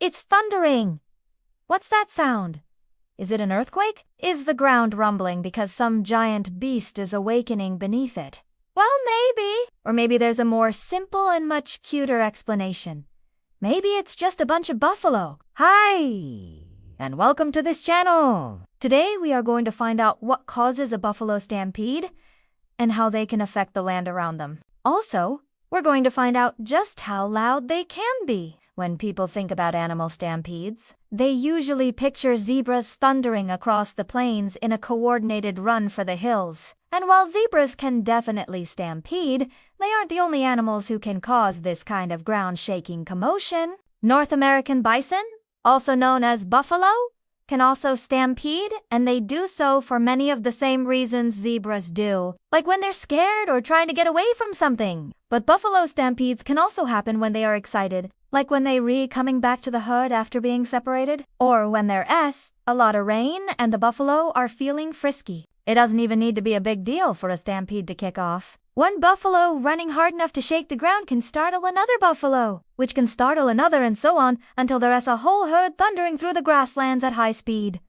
It's thundering! What's that sound? Is it an earthquake? Is the ground rumbling because some giant beast is awakening beneath it? Well, maybe. Or maybe there's a more simple and much cuter explanation. Maybe it's just a bunch of buffalo. Hi! And welcome to this channel! Today we are going to find out what causes a buffalo stampede and how they can affect the land around them. Also, we're going to find out just how loud they can be. When people think about animal stampedes, they usually picture zebras thundering across the plains in a coordinated run for the hills. And while zebras can definitely stampede, they aren't the only animals who can cause this kind of ground-shaking commotion. North American bison, also known as buffalo, can also stampede, and they do so for many of the same reasons zebras do, like when they're scared or trying to get away from something. But buffalo stampedes can also happen when they are excited, like when they coming back to the herd after being separated, or when there's a lot of rain and the buffalo are feeling frisky. It doesn't even need to be a big deal for a stampede to kick off. One buffalo running hard enough to shake the ground can startle another buffalo, which can startle another, and so on until there's a whole herd thundering through the grasslands at high speed.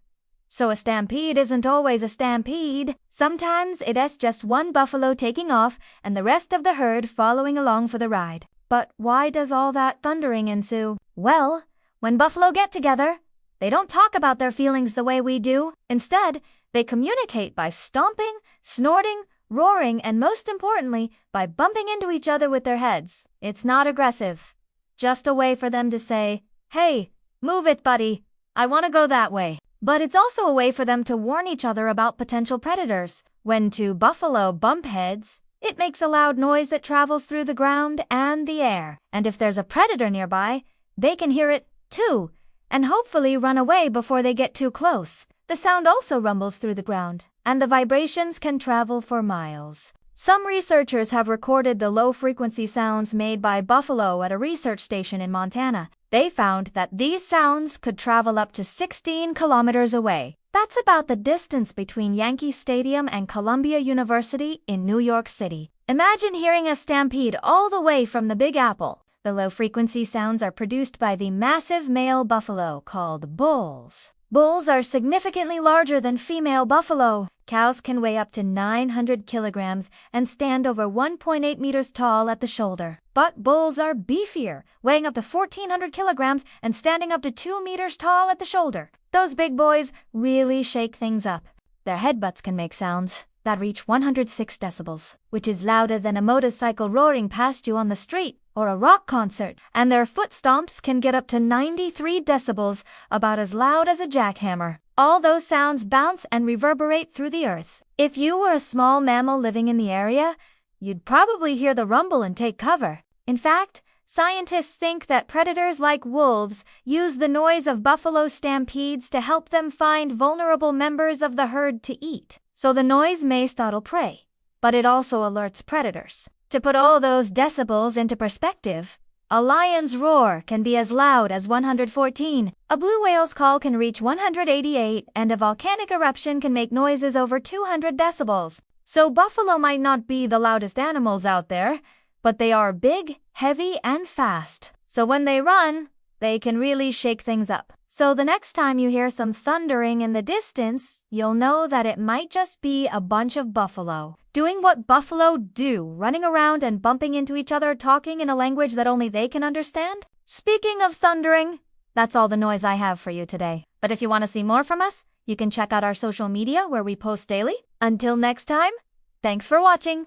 So a stampede isn't always a stampede. Sometimes it's just one buffalo taking off and the rest of the herd following along for the ride. But why does all that thundering ensue? Well, when buffalo get together, they don't talk about their feelings the way we do. Instead, they communicate by stomping, snorting, roaring, and most importantly, by bumping into each other with their heads. It's not aggressive, just a way for them to say, "Hey, move it, buddy. I want to go that way." But it's also a way for them to warn each other about potential predators. When two buffalo bump heads, it makes a loud noise that travels through the ground and the air. And if there's a predator nearby, they can hear it too, and hopefully run away before they get too close. The sound also rumbles through the ground, and the vibrations can travel for miles. Some researchers have recorded the low-frequency sounds made by buffalo at a research station in Montana. They found that these sounds could travel up to 16 kilometers away. That's about the distance between Yankee Stadium and Columbia University in New York City. Imagine hearing a stampede all the way from the Big Apple. The low-frequency sounds are produced by the massive male buffalo called bulls. Bulls are significantly larger than female buffalo. Cows can weigh up to 900 kilograms and stand over 1.8 meters tall at the shoulder. But bulls are beefier, weighing up to 1,400 kilograms and standing up to 2 meters tall at the shoulder. Those big boys really shake things up. Their headbutts can make sounds that reach 106 decibels, which is louder than a motorcycle roaring past you on the street or a rock concert. And their foot stomps can get up to 93 decibels, about as loud as a jackhammer. All those sounds bounce and reverberate through the earth. If you were a small mammal living in the area, you'd probably hear the rumble and take cover. In fact, scientists think that predators like wolves use the noise of buffalo stampedes to help them find vulnerable members of the herd to eat. So the noise may startle prey, but it also alerts predators. To put all those decibels into perspective, a lion's roar can be as loud as 114, a blue whale's call can reach 188, and a volcanic eruption can make noises over 200 decibels. So buffalo might not be the loudest animals out there, but they are big, heavy, and fast. So when they run, they can really shake things up. So the next time you hear some thundering in the distance, you'll know that it might just be a bunch of buffalo doing what buffalo do, running around and bumping into each other, talking in a language that only they can understand. Speaking of thundering, that's all the noise I have for you today. But if you want to see more from us, you can check out our social media where we post daily. Until next time, thanks for watching.